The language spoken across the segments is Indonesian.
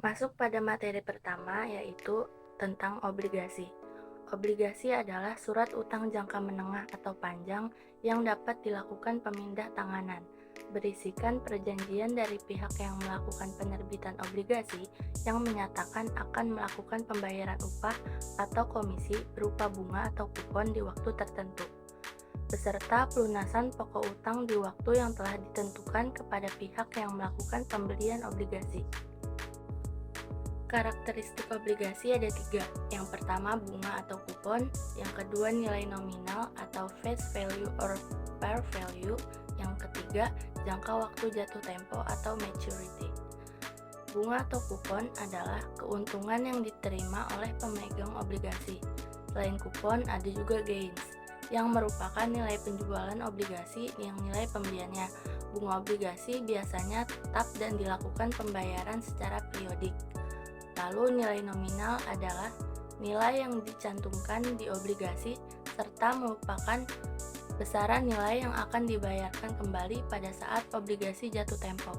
Masuk pada materi pertama, yaitu tentang obligasi. Obligasi adalah surat utang jangka menengah atau panjang yang dapat dilakukan pemindah tanganan, berisikan perjanjian dari pihak yang melakukan penerbitan obligasi yang menyatakan akan melakukan pembayaran upah atau komisi berupa bunga atau kupon di waktu tertentu, beserta pelunasan pokok utang di waktu yang telah ditentukan kepada pihak yang melakukan pembelian obligasi. Karakteristik obligasi ada 3. Yang pertama bunga atau kupon, yang kedua nilai nominal atau face value or par value, yang ketiga jangka waktu jatuh tempo atau maturity. Bunga atau kupon adalah keuntungan yang diterima oleh pemegang obligasi. Selain kupon ada juga gains, yang merupakan nilai penjualan obligasi yang nilai pembeliannya. Bunga obligasi biasanya tetap dan dilakukan pembayaran secara periodik. Lalu nilai nominal adalah nilai yang dicantumkan di obligasi serta merupakan besaran nilai yang akan dibayarkan kembali pada saat obligasi jatuh tempo.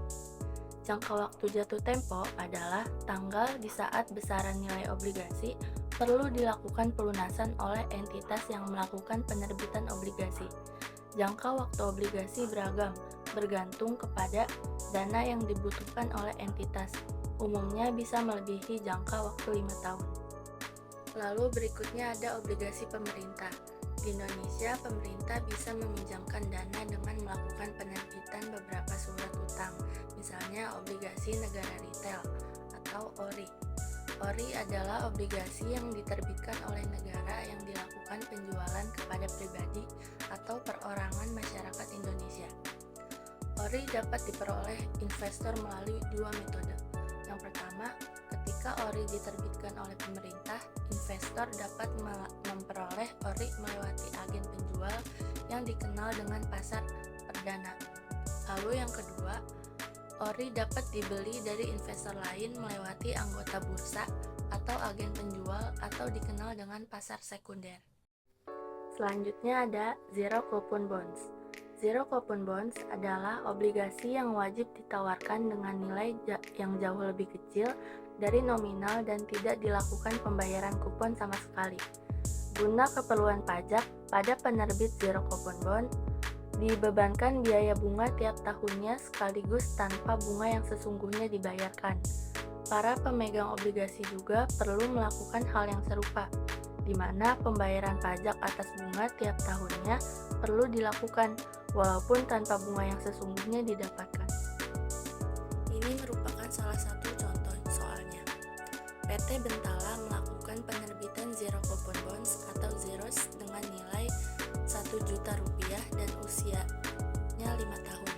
Jangka waktu jatuh tempo adalah tanggal di saat besaran nilai obligasi perlu dilakukan pelunasan oleh entitas yang melakukan penerbitan obligasi. Jangka waktu obligasi beragam, bergantung kepada dana yang dibutuhkan oleh entitas. Umumnya bisa melebihi jangka waktu 5 tahun. Lalu berikutnya ada obligasi pemerintah. Di Indonesia, pemerintah bisa meminjamkan dana dengan melakukan penerbitan beberapa surat utang, misalnya obligasi negara retail atau ORI. ORI adalah obligasi yang diterbitkan oleh negara yang dilakukan penjualan kepada pribadi atau perorangan masyarakat Indonesia. ORI dapat diperoleh investor melalui 2 metode. Yang pertama, ketika ORI diterbitkan oleh pemerintah, investor dapat memperoleh ORI melewati agen penjual yang dikenal dengan pasar perdana. Lalu yang kedua, ORI dapat dibeli dari investor lain melewati anggota bursa atau agen penjual atau dikenal dengan pasar sekunder. Selanjutnya ada zero coupon bonds. Zero coupon bonds adalah obligasi yang wajib ditawarkan dengan nilai yang jauh lebih kecil dari nominal dan tidak dilakukan pembayaran kupon sama sekali. Guna keperluan pajak, pada penerbit zero coupon bond dibebankan biaya bunga tiap tahunnya sekaligus tanpa bunga yang sesungguhnya dibayarkan. Para pemegang obligasi juga perlu melakukan hal yang serupa, di mana pembayaran pajak atas bunga tiap tahunnya perlu dilakukan, walaupun tanpa bunga yang sesungguhnya didapatkan. Ini merupakan salah satu contoh soalnya. PT Bentala melakukan penerbitan zero coupon bonds atau zeros dengan nilai 1 juta rupiah dan usianya 5 tahun.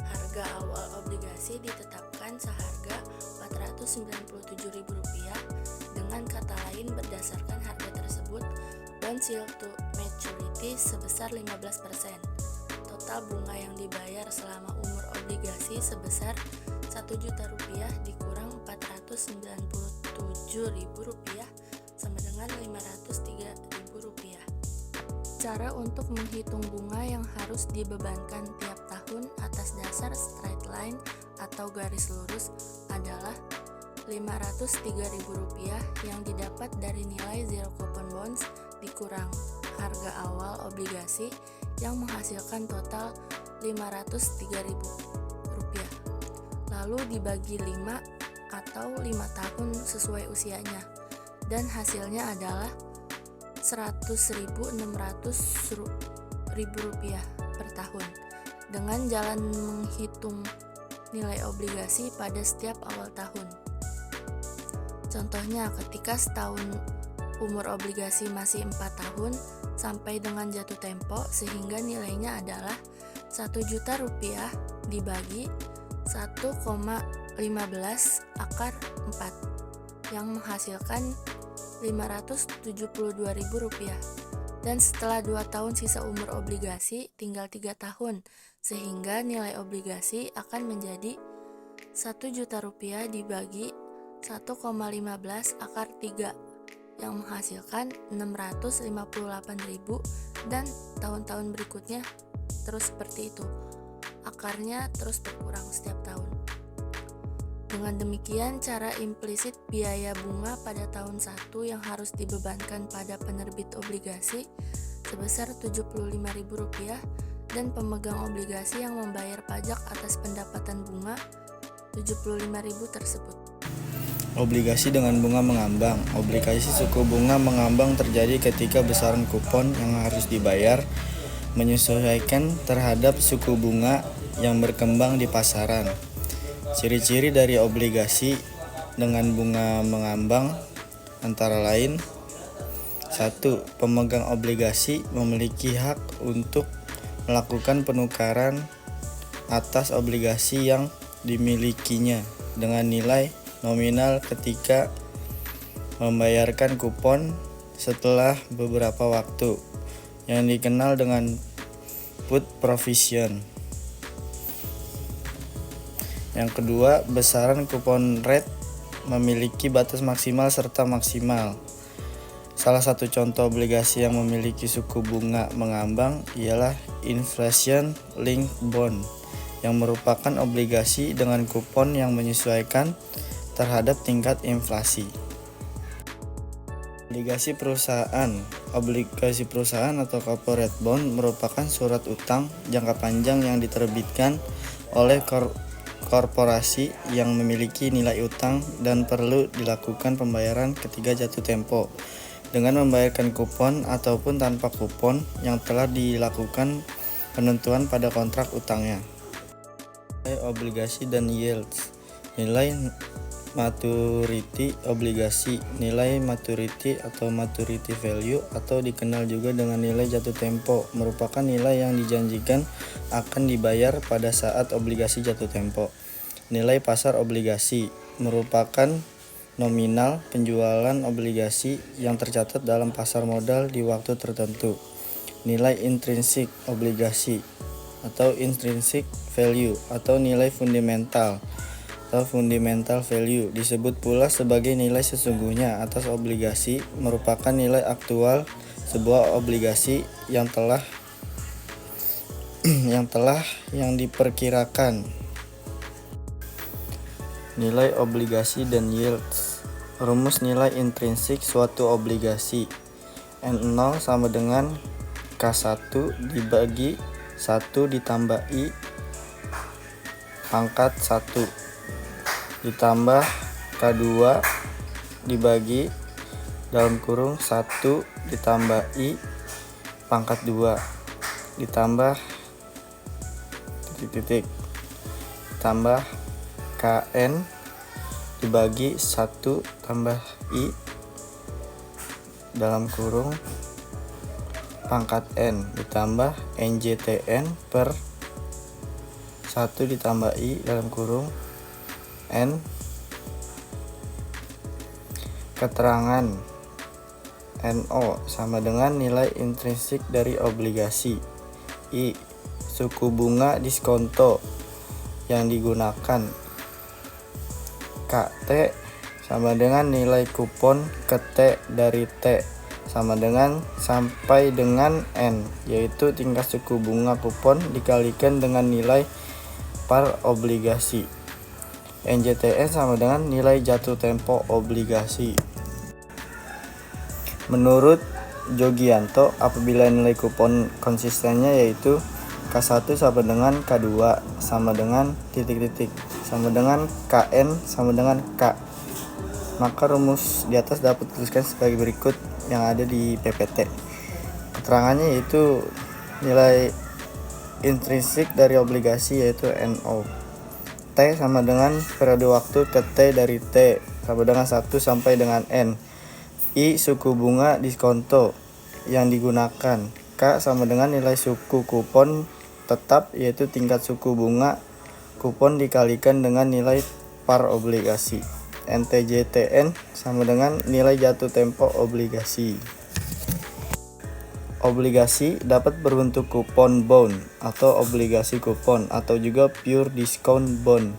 Harga awal obligasi ditetapkan seharga Rp497.000. Dengan kata lain, berdasarkan harga tersebut, bonds yield to maturity sebesar 15%. Total bunga yang dibayar selama umur obligasi sebesar Rp1 juta dikurang Rp497.000 sama dengan Rp503.000. Cara untuk menghitung bunga yang harus dibebankan tiap tahun atas dasar straight line atau garis lurus adalah Rp503.000 yang didapat dari nilai zero coupon bonds dikurang harga awal obligasi yang menghasilkan total Rp503.000, lalu dibagi 5 atau 5 tahun sesuai usianya, dan hasilnya adalah Rp100.600.000 per tahun, dengan jalan menghitung nilai obligasi pada setiap awal tahun. Contohnya, ketika setahun umur obligasi masih 4 tahun sampai dengan jatuh tempo, sehingga nilainya adalah Rp1 juta dibagi 1,15 akar 4 yang menghasilkan Rp572.000, dan setelah 2 tahun sisa umur obligasi tinggal 3 tahun, sehingga nilai obligasi akan menjadi Rp1 juta dibagi 1,15 akar 3 yang menghasilkan Rp658.000, dan tahun-tahun berikutnya terus seperti itu. akarnya terus berkurang setiap tahun. Dengan demikian, cara implisit biaya bunga pada tahun 1 yang harus dibebankan pada penerbit obligasi sebesar Rp75.000 dan pemegang obligasi yang membayar pajak atas pendapatan bunga Rp75.000 tersebut. Obligasi dengan bunga mengambang. Obligasi suku bunga mengambang terjadi ketika besaran kupon yang harus dibayar menyesuaikan terhadap suku bunga yang berkembang di pasaran. Ciri-ciri dari obligasi dengan bunga mengambang antara lain: 1. Pemegang obligasi memiliki hak untuk melakukan penukaran atas obligasi yang dimilikinya dengan nilai nominal ketika membayarkan kupon setelah beberapa waktu, yang dikenal dengan put provision. Yang kedua, besaran kupon rate memiliki batas maksimal serta maksimal. Salah satu contoh obligasi yang memiliki suku bunga mengambang ialah inflation linked bond, yang merupakan obligasi dengan kupon yang menyesuaikan terhadap tingkat inflasi. Obligasi perusahaan atau corporate bond merupakan surat utang jangka panjang yang diterbitkan oleh korporasi yang memiliki nilai utang dan perlu dilakukan pembayaran ketika jatuh tempo dengan membayarkan kupon ataupun tanpa kupon yang telah dilakukan penentuan pada kontrak utangnya. Nilai obligasi dan yields. Nilai maturity obligasi. Nilai maturity atau maturity value atau dikenal juga dengan nilai jatuh tempo merupakan nilai yang dijanjikan akan dibayar pada saat obligasi jatuh tempo. Nilai pasar obligasi merupakan nominal penjualan obligasi yang tercatat dalam pasar modal di waktu tertentu. Nilai intrinsik obligasi atau intrinsic value atau nilai fundamental atau fundamental value disebut pula sebagai nilai sesungguhnya atas obligasi, merupakan nilai aktual sebuah obligasi yang diperkirakan. Nilai obligasi dan yields. Rumus nilai intrinsik suatu obligasi. N0 sama dengan K1 dibagi 1 ditambah I pangkat 1 ditambah K2 dibagi dalam kurung 1 ditambah I pangkat 2 ditambah titik-titik ditambah KN dibagi 1 tambah I dalam kurung pangkat N ditambah NJTN per 1 ditambah I dalam kurung N. Keterangan NO sama dengan nilai intrinsik dari obligasi. I. Suku bunga diskonto yang digunakan. KT sama dengan nilai kupon ke T dari T sama dengan sampai dengan N, yaitu tingkat suku bunga kupon dikalikan dengan nilai par obligasi. NJTN sama dengan nilai jatuh tempo obligasi. Menurut Jogianto, apabila nilai kupon konsistennya yaitu K1 sama dengan K2 sama dengan titik-titik sama dengan KN sama dengan K, maka rumus di atas dapat dituliskan sebagai berikut yang ada di PPT. Keterangannya yaitu nilai intrinsik dari obligasi yaitu NO. T sama dengan periode waktu ke T dari T sama dengan 1 sampai dengan N. I. Suku bunga diskonto yang digunakan. K sama dengan nilai suku kupon tetap yaitu tingkat suku bunga kupon dikalikan dengan nilai par obligasi. NTJTN sama dengan nilai jatuh tempo obligasi. Obligasi dapat berbentuk kupon bond atau obligasi kupon atau juga pure discount bond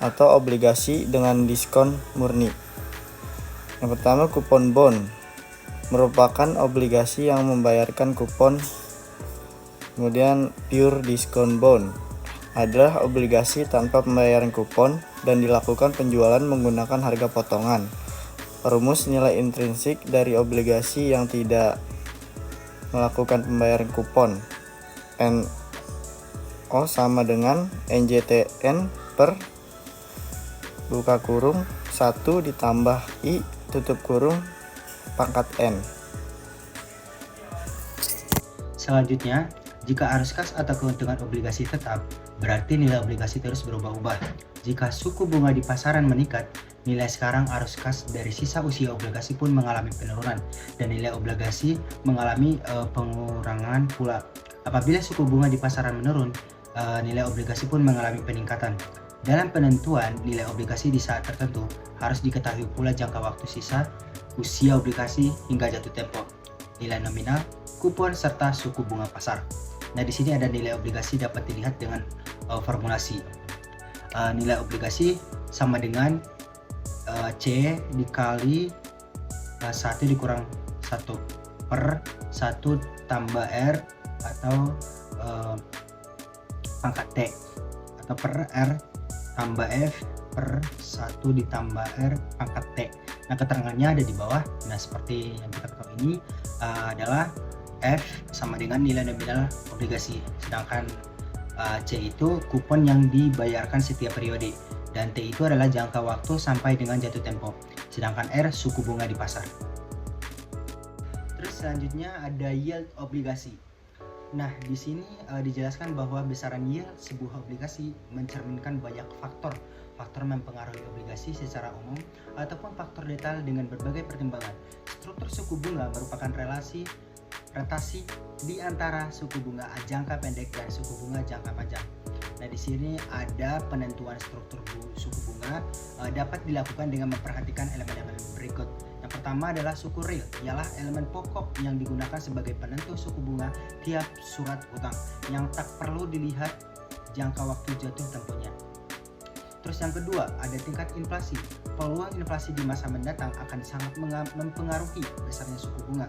atau obligasi dengan diskon murni. Yang pertama, kupon bond merupakan obligasi yang membayarkan kupon. Kemudian pure discount bond adalah obligasi tanpa pembayaran kupon dan dilakukan penjualan menggunakan harga potongan. Rumus nilai intrinsik dari obligasi yang tidak melakukan pembayaran kupon. NO sama dengan NJTN per buka kurung 1 ditambah I tutup kurung pangkat N. Selanjutnya, jika arus kas atau keuntungan obligasi tetap, berarti nilai obligasi terus berubah-ubah. Jika suku bunga di pasaran meningkat, nilai sekarang arus kas dari sisa usia obligasi pun mengalami penurunan dan nilai obligasi mengalami pengurangan pula. Apabila suku bunga di pasaran menurun, nilai obligasi pun mengalami peningkatan. Dalam penentuan nilai obligasi di saat tertentu, harus diketahui pula jangka waktu sisa usia obligasi hingga jatuh tempo, nilai nominal, kupon, serta suku bunga pasar. Nah, di sini ada nilai obligasi dapat dilihat dengan formulasi. Nilai obligasi sama dengan C dikali 1 dikurang 1 per 1 tambah R atau pangkat T atau per R tambah F per 1 ditambah R pangkat T. Nah, keterangannya ada di bawah. Nah, seperti yang kita ketahui ini adalah F sama dengan nilai nominal obligasi, sedangkan C itu kupon yang dibayarkan setiap periode, dan T itu adalah jangka waktu sampai dengan jatuh tempo, sedangkan R suku bunga di pasar. Terus selanjutnya ada yield obligasi. Nah, di sini dijelaskan bahwa besaran yield sebuah obligasi mencerminkan banyak faktor mempengaruhi obligasi secara umum ataupun faktor detail dengan berbagai pertimbangan. Struktur suku bunga merupakan rotasi di antara suku bunga jangka pendek dan suku bunga jangka panjang. Nah, di sini ada penentuan struktur suku bunga dapat dilakukan dengan memperhatikan elemen-elemen berikut. Yang pertama adalah suku real, ialah elemen pokok yang digunakan sebagai penentu suku bunga tiap surat utang yang tak perlu dilihat jangka waktu jatuh temponya. Terus yang kedua ada tingkat inflasi. Peluang inflasi di masa mendatang akan sangat mempengaruhi besarnya suku bunga.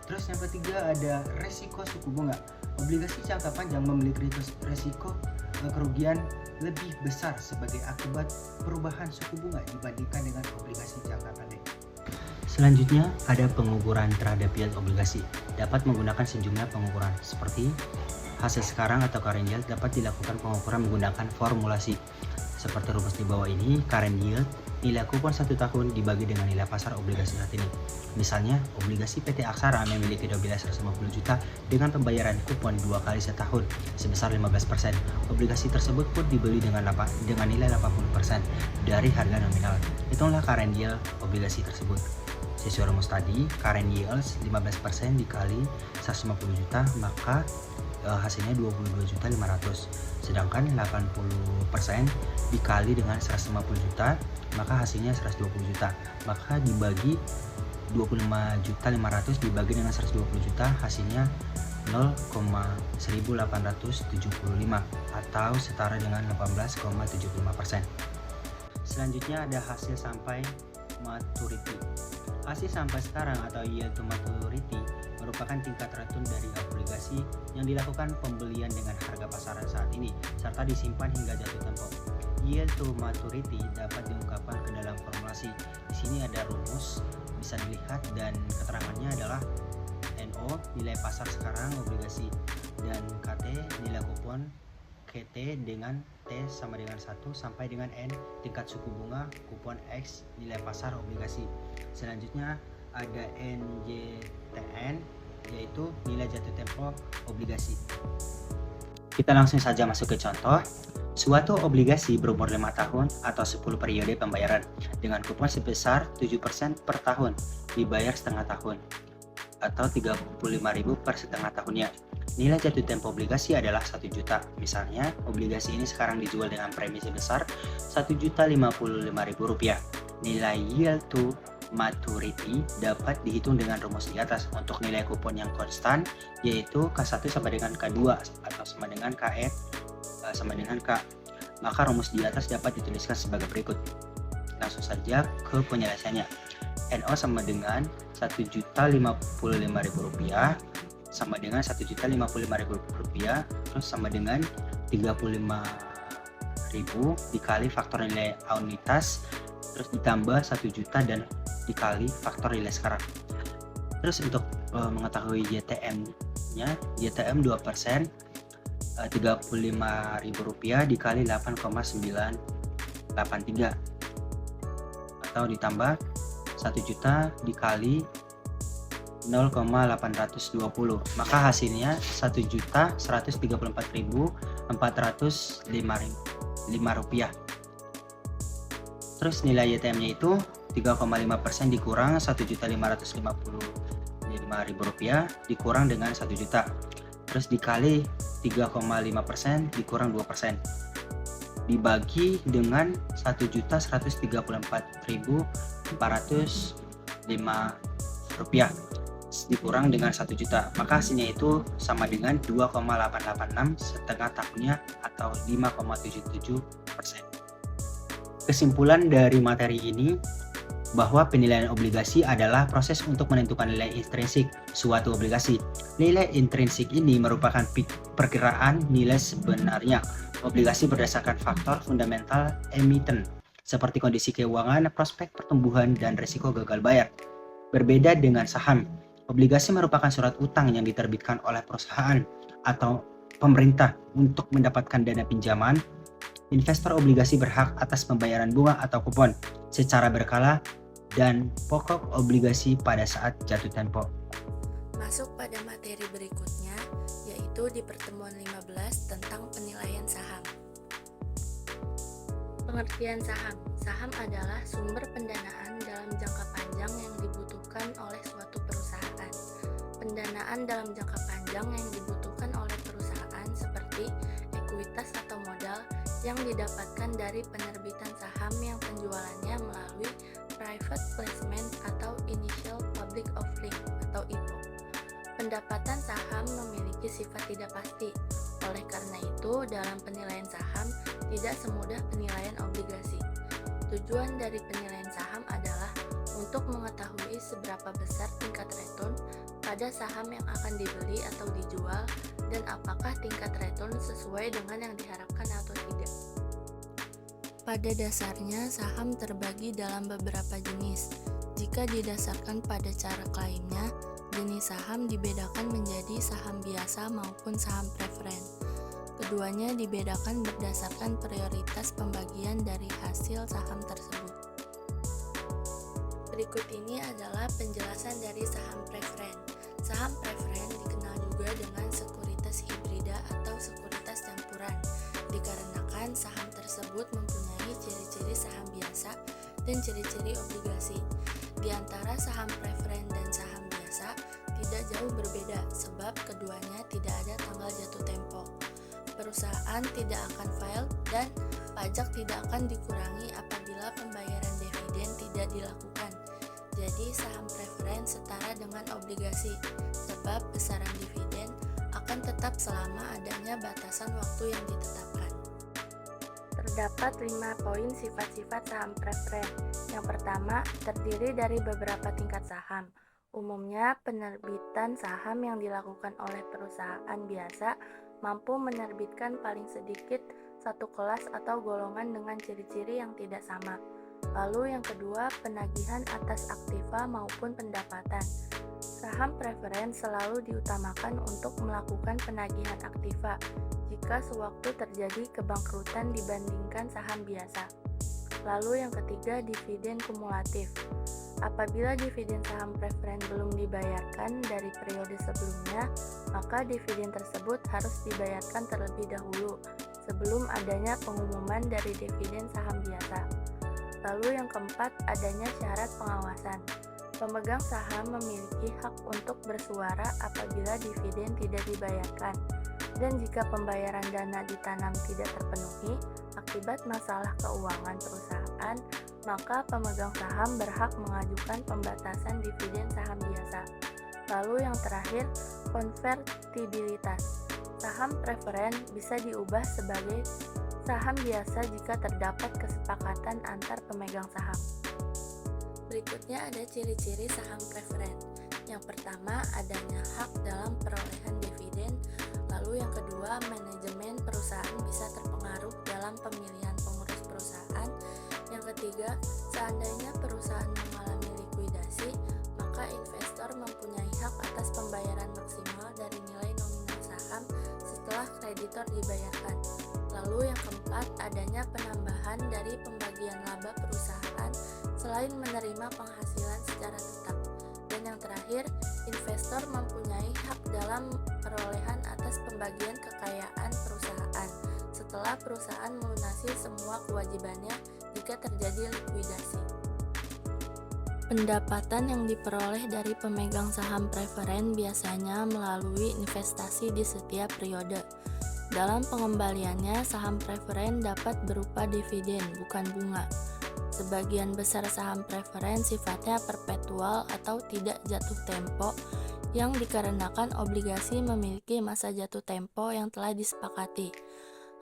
Terus yang ketiga ada resiko suku bunga. Obligasi jangka panjang memiliki resiko kerugian lebih besar sebagai akibat perubahan suku bunga dibandingkan dengan obligasi jangka pendek. Selanjutnya ada pengukuran terhadap yield obligasi. Dapat menggunakan sejumlah pengukuran seperti hasil sekarang atau current yield. Dapat dilakukan pengukuran menggunakan formulasi seperti rumus di bawah ini. Current yield nilai kupon 1 tahun dibagi dengan nilai pasar obligasi saat ini. Misalnya, obligasi PT Aksara memiliki nilai 150 juta dengan pembayaran kupon 2 kali setahun sebesar 15%. Obligasi tersebut pun dibeli dengan nilai 80% dari harga nominal. Hitunglah current yield obligasi tersebut. Sesuai rumus tadi, current yield 15% dikali 150 juta, maka hasilnya 22.500.000. Sedangkan 80% dikali dengan 150 juta, maka hasilnya 120 juta. Maka dibagi 25.500.000 dibagi dengan 120 juta, hasilnya 0,1875 atau setara dengan 18,75%. Selanjutnya ada hasil sampai maturity. Hasil sampai sekarang atau yield to maturity merupakan tingkat return dari obligasi yang dilakukan pembelian dengan harga pasaran saat ini serta disimpan hingga jatuh tempo. Yield to maturity dapat diungkapkan ke dalam formulasi. Di sini ada rumus bisa dilihat dan keterangannya adalah NO nilai pasar sekarang obligasi dan KT nilai kupon, KT dengan T sama dengan 1 sampai dengan N tingkat suku bunga, kupon X nilai pasar obligasi. Selanjutnya ada NJTN yaitu nilai jatuh tempo obligasi. Kita langsung saja masuk ke contoh. Suatu obligasi berumur 5 tahun atau 10 periode pembayaran dengan kupon sebesar 7% per tahun dibayar setengah tahun atau 35.000 per setengah tahunnya. Nilai jatuh tempo obligasi adalah 1 juta. Misalnya, obligasi ini sekarang dijual dengan premi sebesar Rp1.055.000. Nilai yield to maturity dapat dihitung dengan rumus di atas. Untuk nilai kupon yang konstan yaitu K1 sama dengan K2 atau sama dengan KF sama dengan K. Maka rumus di atas dapat dituliskan sebagai berikut. Langsung saja ke penyelesaiannya. NO sama dengan Rp1.055.000 sama dengan Rp1.055.000 terus sama dengan 135.000 dikali faktor nilai anuitas, terus ditambah 1 juta dan dikali faktor nilai sekarang. Terus untuk mengetahui YTM-nya, YTM 2%, Rp35.000 dikali 8,983 atau ditambah 1 juta dikali 0,820, maka hasilnya 1.134.405 rupiah. Terus nilai YTM-nya itu 3,5% dikurang 1.555.000 rupiah dikurang dengan 1 juta, terus dikali 3,5% dikurang 2% dibagi dengan 1.134.405 rupiah dikurang dengan 1 juta, maka hasilnya itu sama dengan 2,886 setengah tahunnya atau 5,77%. Kesimpulan dari materi ini bahwa penilaian obligasi adalah proses untuk menentukan nilai intrinsik suatu obligasi. Nilai intrinsik ini merupakan perkiraan nilai sebenarnya obligasi berdasarkan faktor fundamental emiten seperti kondisi keuangan, prospek pertumbuhan, dan risiko gagal bayar. Berbeda dengan saham, obligasi merupakan surat utang yang diterbitkan oleh perusahaan atau pemerintah untuk mendapatkan dana pinjaman. Investor obligasi berhak atas pembayaran bunga atau kupon secara berkala dan pokok obligasi pada saat jatuh tempo. Masuk pada materi berikutnya, yaitu di pertemuan 15 tentang penilaian saham. Pengertian saham. Saham adalah sumber pendanaan dalam jangka panjang yang dibutuhkan oleh suatu perusahaan. Pendanaan dalam jangka panjang yang dibutuhkan oleh perusahaan seperti ekuitas atau modal yang didapatkan dari penerbitan saham yang penjualannya melalui private placement atau initial public offering atau IPO. Pendapatan saham memiliki sifat tidak pasti. Oleh karena itu, dalam penilaian saham tidak semudah penilaian obligasi. Tujuan dari penilaian saham adalah untuk mengetahui seberapa besar tingkat return pada saham yang akan dibeli atau dijual dan apakah tingkat return sesuai dengan yang diharapkan atau tidak. Pada dasarnya, saham terbagi dalam beberapa jenis. Jika didasarkan pada cara klaimnya, jenis saham dibedakan menjadi saham biasa maupun saham preferen. Keduanya dibedakan berdasarkan prioritas pembagian dari hasil saham tersebut. Berikut ini adalah penjelasan dari saham preferen. Saham preferen dikenal juga dengan sekuritas hibrida atau sekuritas campuran, dikarenakan saham tersebut mempunyai ciri-ciri saham biasa dan ciri-ciri obligasi. Di antara saham preferen dan saham biasa tidak jauh berbeda sebab keduanya tidak ada tanggal jatuh tempo. Perusahaan tidak akan file dan pajak tidak akan dikurangi apabila pembayaran dividen tidak dilakukan. Jadi saham preferen setara dengan obligasi sebab besaran dividen akan tetap selama adanya batasan waktu yang ditetapkan. Terdapat 5 poin sifat-sifat saham preferen. Yang pertama, terdiri dari beberapa tingkat saham. Umumnya, penerbitan saham yang dilakukan oleh perusahaan biasa mampu menerbitkan paling sedikit satu kelas atau golongan dengan ciri-ciri yang tidak sama. Lalu yang kedua, penagihan atas aktiva maupun pendapatan. Saham preferen selalu diutamakan untuk melakukan penagihan aktiva jika sewaktu terjadi kebangkrutan dibandingkan saham biasa. Lalu yang ketiga, dividen kumulatif. Apabila dividen saham preferen belum dibayarkan dari periode sebelumnya, maka dividen tersebut harus dibayarkan terlebih dahulu sebelum adanya pengumuman dari dividen saham biasa. Lalu yang keempat, adanya syarat pengawasan. Pemegang saham memiliki hak untuk bersuara apabila dividen tidak dibayarkan, dan jika pembayaran dana ditanam tidak terpenuhi akibat masalah keuangan perusahaan, maka pemegang saham berhak mengajukan pembatasan dividen saham biasa. Lalu yang terakhir, konvertibilitas. Saham preferen bisa diubah sebagai saham biasa jika terdapat kesepakatan antar pemegang saham. Berikutnya ada ciri-ciri saham preferen. Yang pertama, adanya hak dalam perolehan dividen. Lalu yang kedua, manajemen perusahaan bisa terpengaruh dalam pemilihan pengurus perusahaan. Yang ketiga, seandainya perusahaan mengalami likuidasi, maka investor mempunyai hak atas pembayaran maksimal dari nilai nominal saham setelah kreditor dibayarkan. Lalu yang keempat, adanya penambahan dari pembagian laba perusahaan selain menerima penghasilan secara tetap. Dan yang terakhir, investor mempunyai hak dalam perolehan atas pembagian kekayaan perusahaan setelah perusahaan melunasi semua kewajibannya jika terjadi likuidasi. Pendapatan yang diperoleh dari pemegang saham preferen biasanya melalui investasi di setiap periode. Dalam pengembaliannya, saham preferen dapat berupa dividen, bukan bunga. Sebagian besar saham preferen sifatnya perpetual atau tidak jatuh tempo, yang dikarenakan obligasi memiliki masa jatuh tempo yang telah disepakati.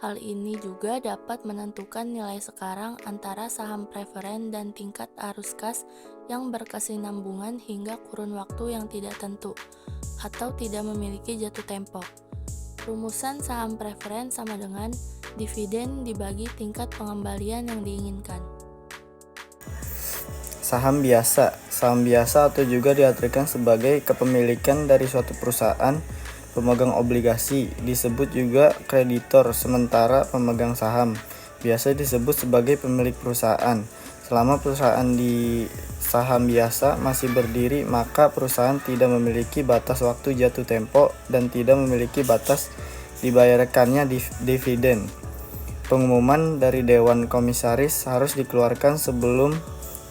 Hal ini juga dapat menentukan nilai sekarang antara saham preferen dan tingkat arus kas yang berkesinambungan hingga kurun waktu yang tidak tentu atau tidak memiliki jatuh tempo. Rumusan saham preferen sama dengan dividen dibagi tingkat pengembalian yang diinginkan. Saham biasa atau juga diartikan sebagai kepemilikan dari suatu perusahaan pemegang obligasi, disebut juga kreditor, sementara pemegang saham biasa disebut sebagai pemilik perusahaan. Selama perusahaan di saham biasa masih berdiri, maka perusahaan tidak memiliki batas waktu jatuh tempo dan tidak memiliki batas dibayarkannya dividen. Pengumuman dari Dewan Komisaris harus dikeluarkan sebelum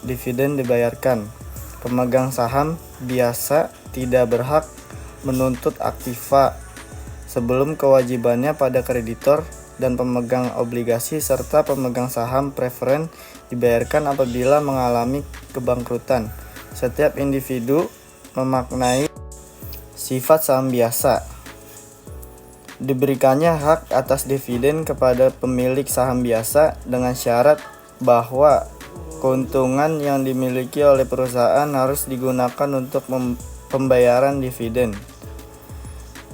dividen dibayarkan. Pemegang saham biasa tidak berhak menuntut aktiva sebelum kewajibannya pada kreditor, dan pemegang obligasi serta pemegang saham preferen dibayarkan apabila mengalami kebangkrutan. Setiap individu memaknai sifat saham biasa. Diberikannya hak atas dividen kepada pemilik saham biasa dengan syarat bahwa keuntungan yang dimiliki oleh perusahaan harus digunakan untuk pembayaran dividen.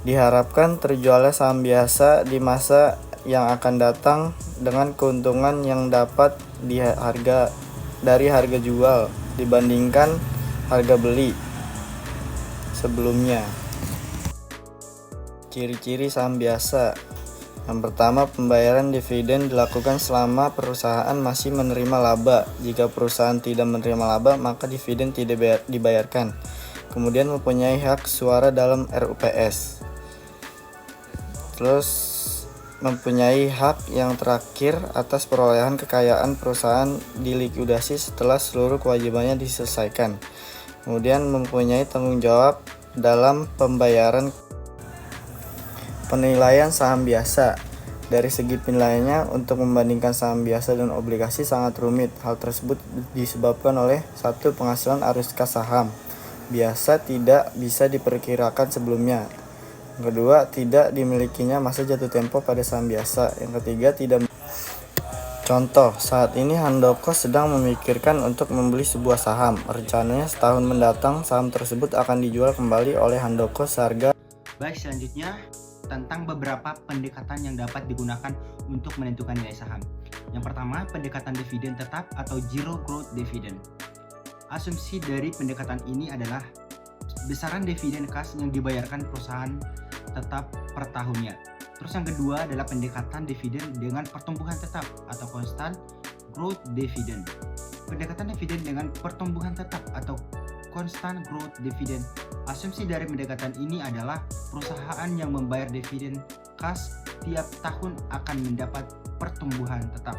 Diharapkan terjualnya saham biasa di masa yang akan datang dengan keuntungan yang dapat dari harga jual dibandingkan harga beli sebelumnya. Ciri-ciri saham biasa. Yang pertama, pembayaran dividen dilakukan selama perusahaan masih menerima laba. Jika perusahaan tidak menerima laba, maka dividen tidak dibayarkan. Kemudian mempunyai hak suara dalam RUPS. Terus mempunyai hak yang terakhir atas perolehan kekayaan perusahaan dilikuidasi setelah seluruh kewajibannya diselesaikan. Kemudian mempunyai tanggung jawab dalam pembayaran. Penilaian saham biasa. Dari segi penilaiannya, untuk membandingkan saham biasa dan obligasi sangat rumit. Hal tersebut disebabkan oleh satu, penghasilan arus kas saham biasa tidak bisa diperkirakan sebelumnya. Yang kedua, tidak dimilikinya masa jatuh tempo pada saham biasa. Yang ketiga, tidak. Contoh, saat ini Handoko sedang memikirkan untuk membeli sebuah saham. Rencananya setahun mendatang saham tersebut akan dijual kembali oleh Handoko seharga. Baik, selanjutnya tentang beberapa pendekatan yang dapat digunakan untuk menentukan nilai saham. Yang pertama, pendekatan dividen tetap atau zero growth dividend. Asumsi dari pendekatan ini adalah besaran dividen kas yang dibayarkan perusahaan tetap per tahunnya. Terus yang kedua adalah pendekatan dividen dengan pertumbuhan tetap atau constant growth dividend. Pendekatan dividen dengan pertumbuhan tetap atau constant growth dividend. Asumsi dari pendekatan ini adalah perusahaan yang membayar dividen kas tiap tahun akan mendapat pertumbuhan tetap.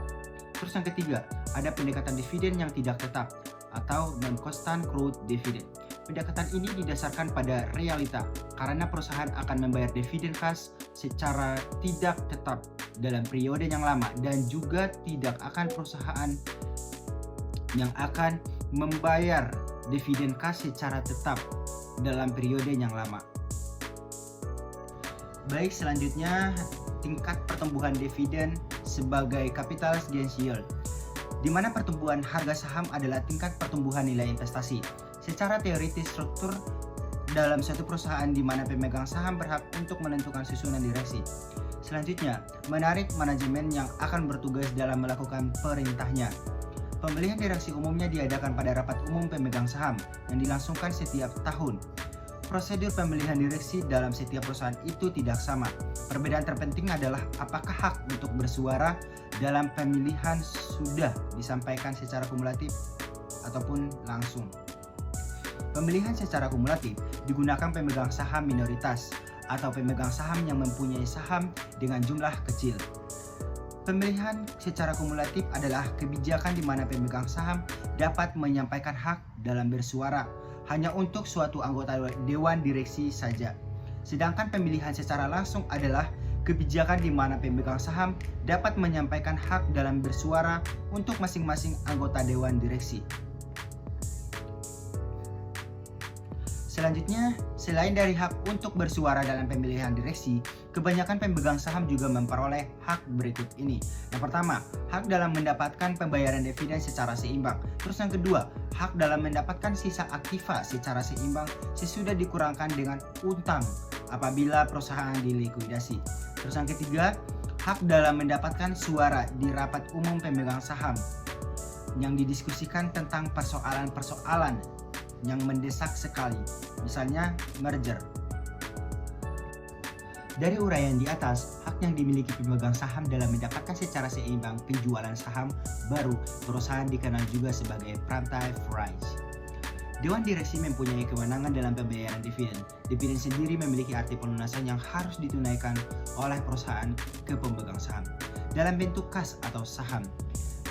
Terus yang ketiga, ada pendekatan dividen yang tidak tetap atau non-constant growth dividend. Pendekatan ini didasarkan pada realita karena perusahaan akan membayar dividen kas secara tidak tetap dalam periode yang lama, dan juga tidak akan perusahaan yang akan membayar dividen kas secara tetap dalam periode yang lama. Baik, selanjutnya tingkat pertumbuhan dividen sebagai capital gains yield, di mana pertumbuhan harga saham adalah tingkat pertumbuhan nilai investasi. Secara teoritis struktur dalam suatu perusahaan di mana pemegang saham berhak untuk menentukan susunan direksi. Selanjutnya, menarik manajemen yang akan bertugas dalam melakukan perintahnya. Pemilihan direksi umumnya diadakan pada rapat umum pemegang saham yang dilangsungkan setiap tahun. Prosedur pemilihan direksi dalam setiap perusahaan itu tidak sama. Perbedaan terpenting adalah apakah hak untuk bersuara dalam pemilihan sudah disampaikan secara kumulatif ataupun langsung. Pemilihan secara kumulatif digunakan pemegang saham minoritas atau pemegang saham yang mempunyai saham dengan jumlah kecil. Pemilihan secara kumulatif adalah kebijakan di mana pemegang saham dapat menyampaikan hak dalam bersuara hanya untuk suatu anggota dewan direksi saja. Sedangkan pemilihan secara langsung adalah kebijakan di mana pemegang saham dapat menyampaikan hak dalam bersuara untuk masing-masing anggota dewan direksi. Selanjutnya, selain dari hak untuk bersuara dalam pemilihan direksi, kebanyakan pemegang saham juga memperoleh hak berikut ini. Yang pertama, hak dalam mendapatkan pembayaran dividen secara seimbang. Terus yang kedua, hak dalam mendapatkan sisa aktiva secara seimbang sesudah dikurangkan dengan utang apabila perusahaan dilikuidasi. Terus yang ketiga, hak dalam mendapatkan suara di rapat umum pemegang saham yang didiskusikan tentang persoalan-persoalan yang mendesak sekali, misalnya merger. Dari uraian di atas, hak yang dimiliki pemegang saham dalam mendapatkan secara seimbang penjualan saham baru perusahaan dikenal juga sebagai privilege rights. Dewan direksi mempunyai kewenangan dalam pembayaran dividen. Dividen sendiri memiliki arti pelunasan yang harus ditunaikan oleh perusahaan ke pemegang saham dalam bentuk kas atau saham.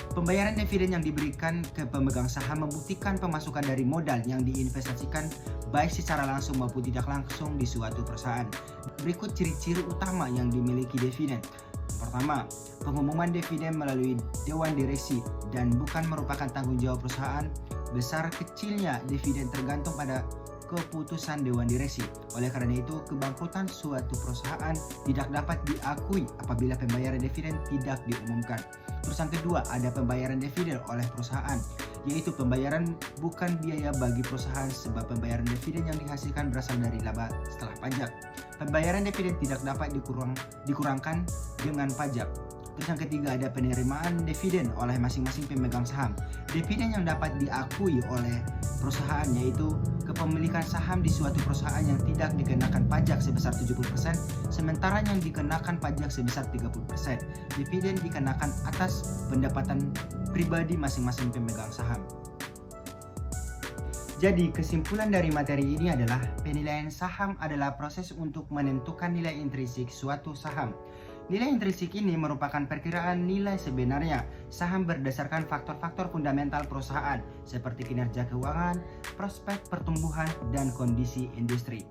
Pembayaran dividen yang diberikan ke pemegang saham membuktikan pemasukan dari modal yang diinvestasikan baik secara langsung maupun tidak langsung di suatu perusahaan. Berikut ciri-ciri utama yang dimiliki dividen. Pertama, pengumuman dividen melalui dewan direksi dan bukan merupakan tanggung jawab perusahaan. Besar kecilnya dividen tergantung pada keputusan dewan direksi. Oleh karena itu, kebangkrutan suatu perusahaan tidak dapat diakui apabila pembayaran dividen tidak diumumkan. Terus yang kedua, ada pembayaran dividen oleh perusahaan, yaitu pembayaran bukan biaya bagi perusahaan sebab pembayaran dividen yang dihasilkan berasal dari laba setelah pajak. Pembayaran dividen tidak dapat dikurangkan dengan pajak. Terus yang ketiga, ada penerimaan dividen oleh masing-masing pemegang saham. Dividen yang dapat diakui oleh perusahaan yaitu kepemilikan saham di suatu perusahaan yang tidak dikenakan pajak sebesar 70%, sementara yang dikenakan pajak sebesar 30%. Dividen dikenakan atas pendapatan pribadi masing-masing pemegang saham. Jadi kesimpulan dari materi ini adalah penilaian saham adalah proses untuk menentukan nilai intrinsik suatu saham. Nilai intrinsik ini merupakan perkiraan nilai sebenarnya saham berdasarkan faktor-faktor fundamental perusahaan seperti kinerja keuangan, prospek pertumbuhan, dan kondisi industri.